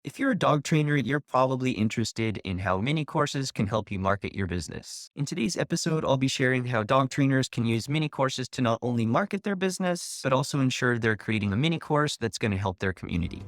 If you're a dog trainer, you're probably interested in how mini courses can help you market your business. In today's episode, I'll be sharing how dog trainers can use mini courses to not only market their business, but also ensure they're creating a mini course that's going to help their community.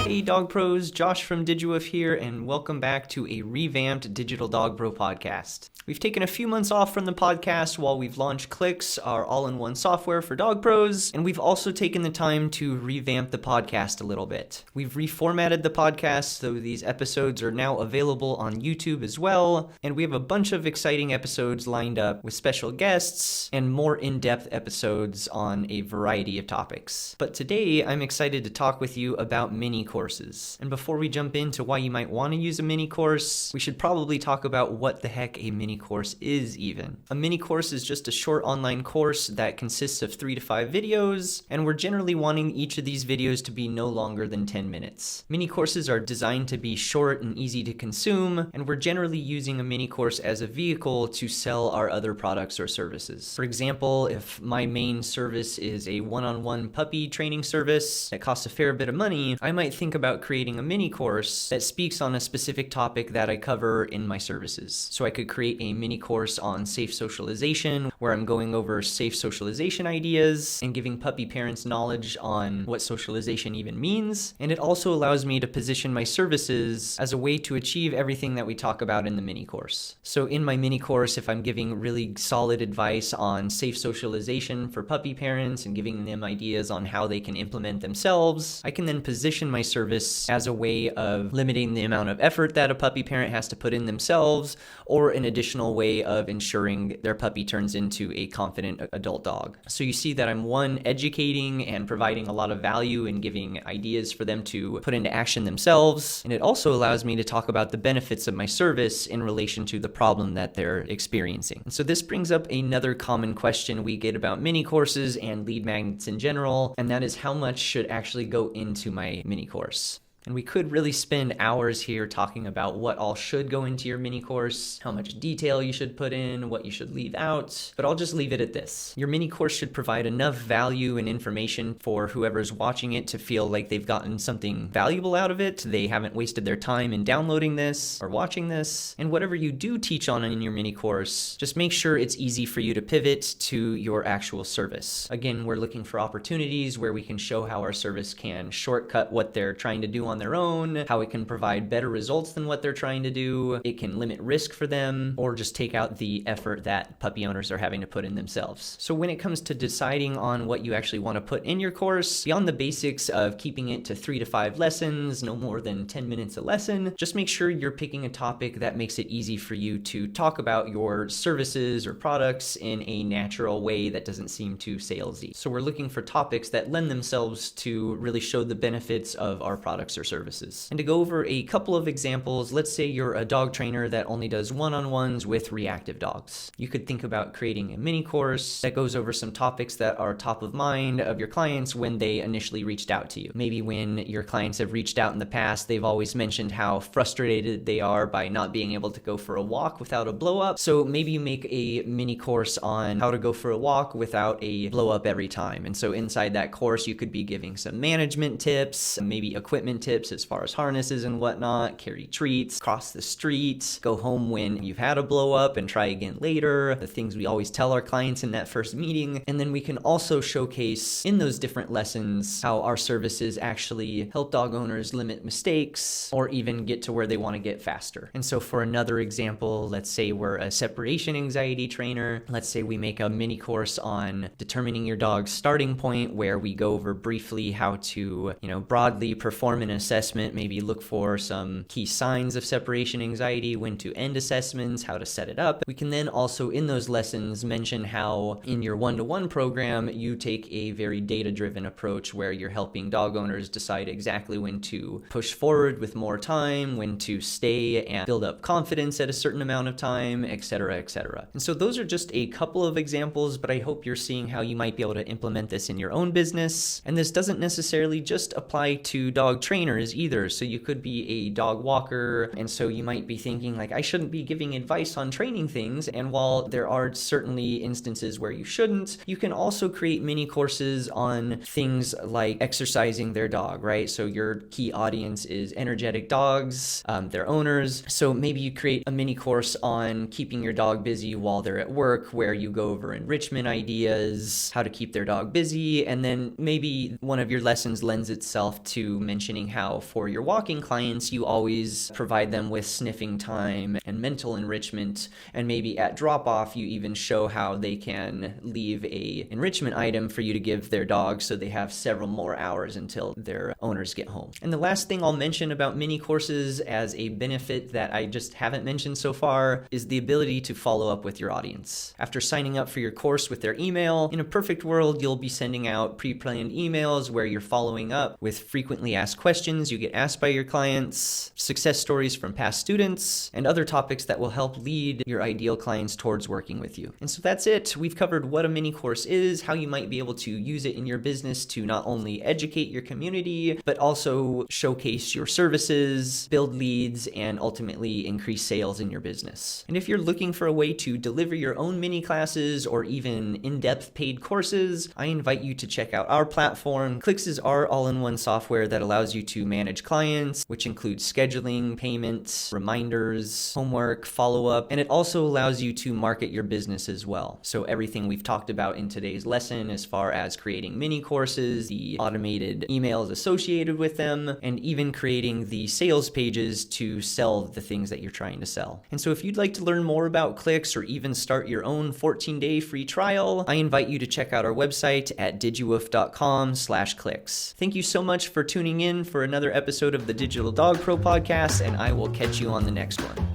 Hey Dog Pros, Josh from Digiwoof here, and welcome back to a revamped Digital Dog Pro podcast. We've taken a few months off from the podcast while we've launched Clicks, our all-in-one software for dog pros, and we've also taken the time to revamp the podcast a little bit. We've reformatted the podcast so these episodes are now available on YouTube as well, and we have a bunch of exciting episodes lined up with special guests and more in-depth episodes on a variety of topics. But today, I'm excited to talk with you about mini courses. And before we jump into why you might want to use a mini course, we should probably talk about what the heck a mini course is even. A mini course is just a short online course that consists of 3 to 5 videos, and we're generally wanting each of these videos to be no longer than 10 minutes. Mini courses are designed to be short and easy to consume, and we're generally using a mini course as a vehicle to sell our other products or services. For example, if my main service is a one-on-one puppy training service that costs a fair bit of money, I might think about creating a mini course that speaks on a specific topic that I cover in my services. So I could create a mini course on safe socialization where I'm going over safe socialization ideas and giving puppy parents knowledge on what socialization even means. And it also allows me to position my services as a way to achieve everything that we talk about in the mini course. So in my mini course, if I'm giving really solid advice on safe socialization for puppy parents and giving them ideas on how they can implement themselves, I can then position my service as a way of limiting the amount of effort that a puppy parent has to put in themselves, or an additional way of ensuring their puppy turns into a confident adult dog. So you see that I'm educating and providing a lot of value and giving ideas for them to put into action themselves. And it also allows me to talk about the benefits of my service in relation to the problem that they're experiencing. And so this brings up another common question we get about mini courses and lead magnets in general, and that is how much should actually go into my mini course. And we could really spend hours here talking about what all should go into your mini course, how much detail you should put in, what you should leave out, but I'll just leave it at this. Your mini course should provide enough value and information for whoever's watching it to feel like they've gotten something valuable out of it. They haven't wasted their time in downloading this or watching this. And whatever you do teach on in your mini course, just make sure it's easy for you to pivot to your actual service. Again, we're looking for opportunities where we can show how our service can shortcut what they're trying to do on their own, how it can provide better results than what they're trying to do, it can limit risk for them, or just take out the effort that puppy owners are having to put in themselves. So when it comes to deciding on what you actually want to put in your course, beyond the basics of keeping it to 3 to 5 lessons, no more than 10 minutes a lesson, just make sure you're picking a topic that makes it easy for you to talk about your services or products in a natural way that doesn't seem too salesy. So we're looking for topics that lend themselves to really show the benefits of our products or services. And to go over a couple of examples, let's say you're a dog trainer that only does one-on-ones with reactive dogs. You could think about creating a mini course that goes over some topics that are top of mind of your clients when they initially reached out to you. Maybe when your clients have reached out in the past, they've always mentioned how frustrated they are by not being able to go for a walk without a blow up. So maybe you make a mini course on how to go for a walk without a blow up every time. And so inside that course, you could be giving some management tips, maybe equipment tips as far as harnesses and whatnot, carry treats, cross the street, go home when you've had a blow up and try again later, the things we always tell our clients in that first meeting. And then we can also showcase in those different lessons how our services actually help dog owners limit mistakes or even get to where they want to get faster. And so for another example, let's say we're a separation anxiety trainer. Let's say we make a mini course on determining your dog's starting point where we go over briefly how to, broadly perform an assessment, maybe look for some key signs of separation anxiety, when to end assessments, how to set it up. We can then also in those lessons mention how in your one-to-one program, you take a very data-driven approach where you're helping dog owners decide exactly when to push forward with more time, when to stay and build up confidence at a certain amount of time, etc., etc. And so those are just a couple of examples, but I hope you're seeing how you might be able to implement this in your own business. And this doesn't necessarily just apply to dog training. trainers either. So you could be a dog walker, and so you might be thinking like, I shouldn't be giving advice on training things. And while there are certainly instances where you shouldn't, you can also create mini courses on things like exercising their dog, right? So your key audience is energetic dogs, their owners. So maybe you create a mini course on keeping your dog busy while they're at work, where you go over enrichment ideas, how to keep their dog busy, and then maybe one of your lessons lends itself to mentioning how for your walking clients, you always provide them with sniffing time and mental enrichment, and maybe at drop-off, you even show how they can leave a enrichment item for you to give their dog so they have several more hours until their owners get home. And the last thing I'll mention about mini courses as a benefit that I just haven't mentioned so far is the ability to follow up with your audience. After signing up for your course with their email, in a perfect world, you'll be sending out pre-planned emails where you're following up with frequently asked questions you get asked by your clients, success stories from past students, and other topics that will help lead your ideal clients towards working with you. And so that's it. We've covered what a mini course is, how you might be able to use it in your business to not only educate your community, but also showcase your services, build leads, and ultimately increase sales in your business. And if you're looking for a way to deliver your own mini classes or even in-depth paid courses, I invite you to check out our platform. Clicks is our all-in-one software that allows you to manage clients, which includes scheduling, payments, reminders, homework, follow-up, and it also allows you to market your business as well. So everything we've talked about in today's lesson as far as creating mini courses, the automated emails associated with them, and even creating the sales pages to sell the things that you're trying to sell. And so if you'd like to learn more about Clicks or even start your own 14-day free trial, I invite you to check out our website at digiwoof.com/clicks. Thank you so much for tuning in for another episode of the Digital Dog Pro podcast, and I will catch you on the next one.